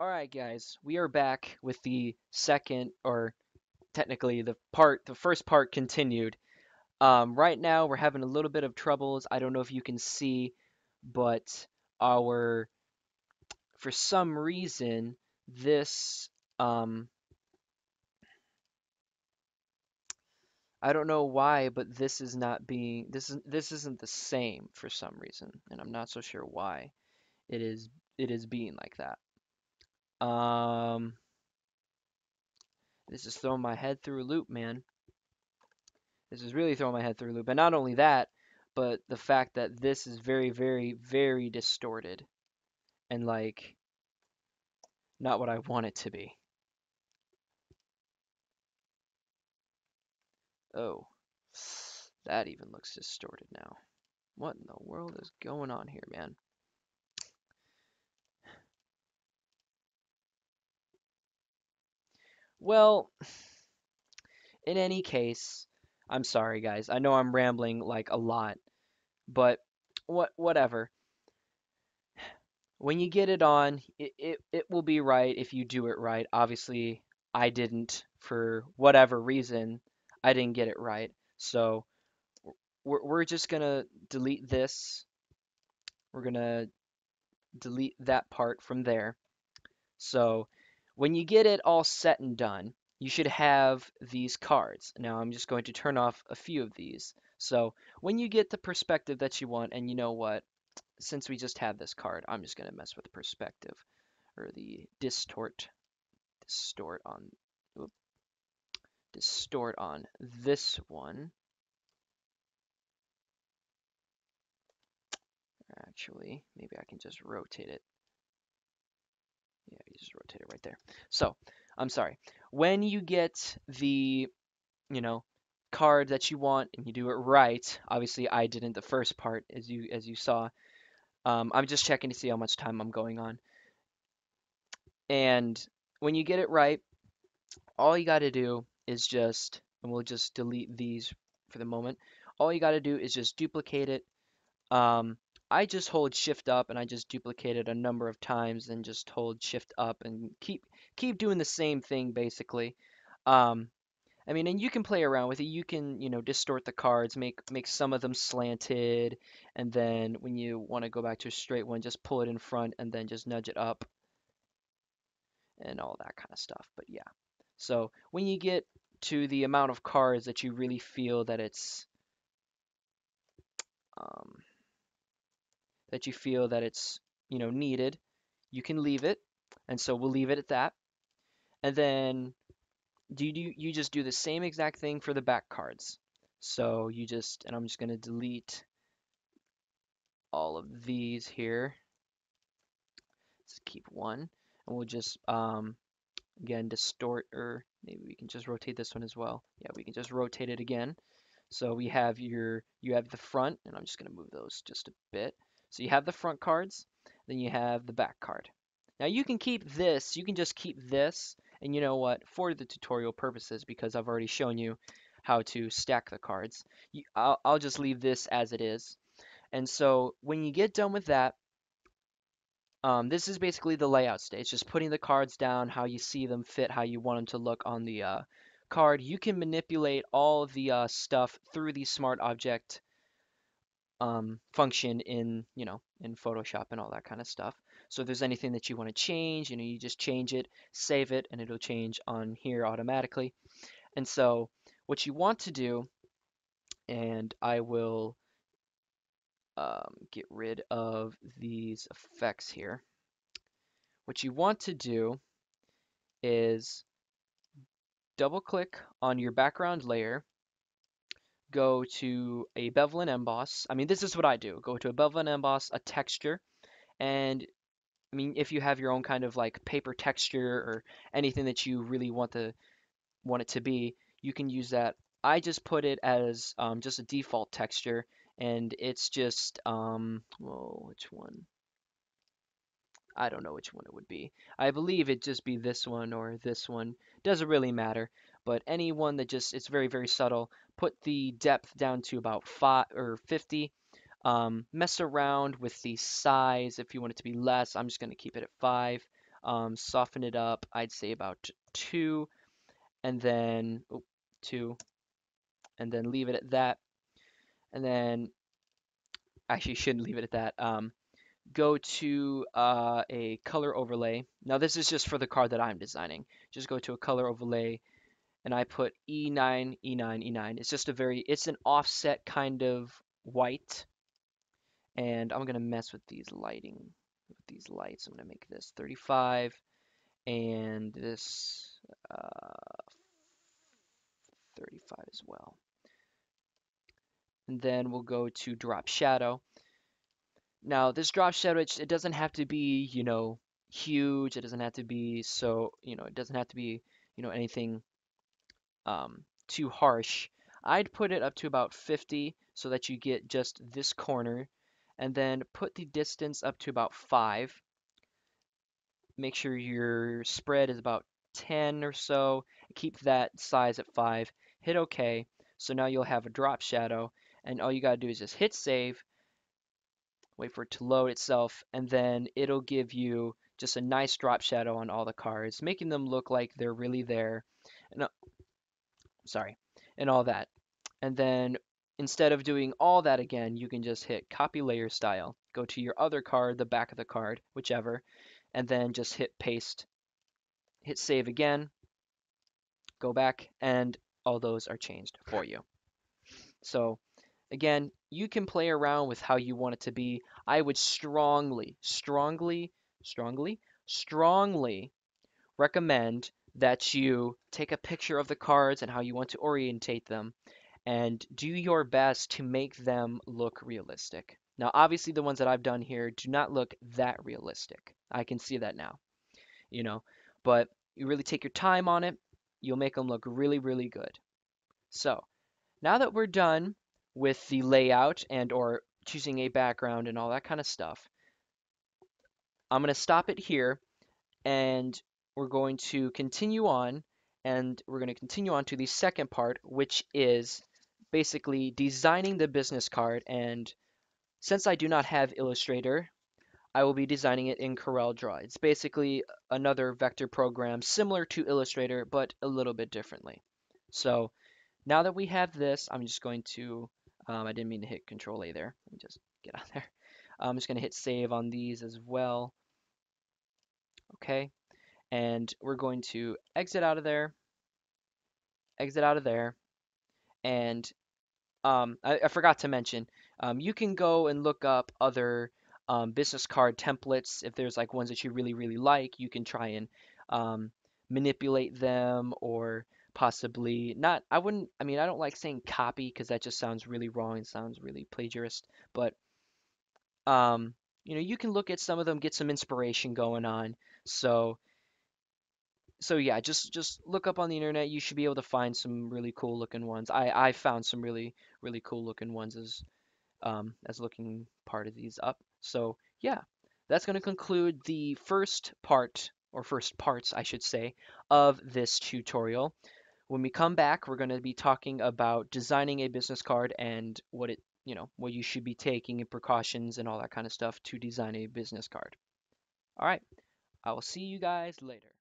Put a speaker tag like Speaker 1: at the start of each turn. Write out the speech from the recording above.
Speaker 1: All right, guys, we are back with the second, or technically the first part continued. Right now we're having a little bit of troubles. I don't know if you can see, but our, for some reason, this, um, I don't know why, but this isn't the same for some reason, and I'm not so sure why it is, it is being like that. Um, this is throwing my head through a loop, man. This is really throwing my head through a loop. And not only that, but the fact that this is very, very, very distorted and like not what I want it to be. Oh, that even looks distorted now. What in the world is going on here, man? Well, in any case, I'm sorry, guys. I know I'm rambling like a lot, but whatever. When you get it on, it will be right if you do it right. Obviously, I didn't for whatever reason. I didn't get it right. So we're just gonna delete this. We're gonna delete that part from there. So when you get it all set and done, you should have these cards. Now I'm just going to turn off a few of these. So when you get the perspective that you want, and you know what, since we just have this card, I'm just gonna mess with the perspective or the distort on, oop, distort on this one. Actually, maybe I can just rotate it. Yeah, you just rotate it right there. So, I'm sorry. When you get the, you know, card that you want and you do it right, obviously I didn't the first part as you saw. I'm just checking to see how much time I'm going on. And when you get it right, all you got to do is just, and we'll just delete these for the moment. All you got to do is just duplicate it. Um, I just hold shift up and I just duplicate it a number of times and just hold shift up and keep doing the same thing basically. Um, I mean, and you can play around with it. You can, distort the cards, make some of them slanted, and then when you want to go back to a straight one, just pull it in front and then just nudge it up and all that kind of stuff. But yeah. So when you get to the amount of cards that you really feel um, that it's needed, you can leave it. And so we'll leave it at that. And then you just do the same exact thing for the back cards. So and I'm just going to delete all of these here. Let's keep one. And we'll just, again, distort, or maybe we can just rotate this one as well. Yeah, we can just rotate it again. So you have the front, and I'm just going to move those just a bit. So you have the front cards, then you have the back card. Now you can just keep this, and you know what, for the tutorial purposes, because I've already shown you how to stack the cards, I'll just leave this as it is. And so when you get done with that, this is basically the layout stage, just putting the cards down, how you see them fit, how you want them to look on the card. You can manipulate all of the stuff through the smart object function in, in Photoshop and all that kind of stuff. So if there's anything that you want to change, you just change it, save it, and it'll change on here automatically. And so what you want to do, and I will get rid of these effects here. What you want to do is double click on your background layer, go to a bevel and emboss. I mean, this is what I do. Go to a bevel and emboss, a texture, and I mean, if you have your own kind of like paper texture or anything that you really want it to be, you can use that. I just put it as just a default texture, and it's just well, which one? I don't know which one it would be. I believe it'd just be this one or this one. Doesn't really matter. But any one that just, it's very, very subtle. Put the depth down to about 5 or 50. Mess around with the size if you want it to be less. I'm just going to keep it at 5. Soften it up, I'd say about two, and then two, and then leave it at that. And then actually shouldn't leave it at that. Go to a color overlay. Now this is just for the card that I'm designing. Just go to a color overlay, and I put E9, E9, E9. It's just it's an offset kind of white, and I'm gonna mess with these lights. I'm gonna make this 35 and this uh, 35 as well. And then we'll go to drop shadow. Now this drop shadow, it doesn't have to be, huge. It doesn't have to be it doesn't have to be, anything too harsh. I'd put it up to about 50 so that you get just this corner, and then put the distance up to about 5. Make sure your spread is about 10 or so. Keep that size at 5. Hit OK. So now you'll have a drop shadow, and all you gotta do is just hit save, wait for it to load itself, and then it'll give you just a nice drop shadow on all the cards, making them look like they're really there. And, sorry, and all that. And then instead of doing all that again, you can just hit copy layer style, go to your other card, the back of the card, whichever, and then just hit paste, hit save again, go back, and all those are changed for you. So again, you can play around with how you want it to be. I would strongly recommend that you take a picture of the cards and how you want to orientate them and do your best to make them look realistic. Now, obviously, the ones that I've done here do not look that realistic. I can see that now, you know, but you really take your time on it, you'll make them look really, really good. So, now that we're done with the layout and or choosing a background and all that kind of stuff, I'm going to stop it here and we're going to continue on and we're going to continue on to the second part, which is basically designing the business card. And since I do not have Illustrator, I will be designing it in CorelDRAW. It's basically another vector program similar to Illustrator, but a little bit differently. So now that we have this, I'm just going to, I didn't mean to hit Control A there. Let me just get out there. I'm just going to hit save on these as well. Okay. And we're going to exit out of there, and I forgot to mention, you can go and look up other business card templates. If there's like ones that you really, really like, you can try and manipulate them or possibly not. I mean, I don't like saying copy because that just sounds really wrong and sounds really plagiarist, but you can look at some of them, get some inspiration going on. So so yeah, just look up on the internet. You should be able to find some really cool looking ones. I found some really cool looking ones as looking part of these up. So yeah, that's going to conclude the first part or first parts, I should say, of this tutorial. When we come back, we're going to be talking about designing a business card and what you should be taking and precautions and all that kind of stuff to design a business card. All right, I will see you guys later.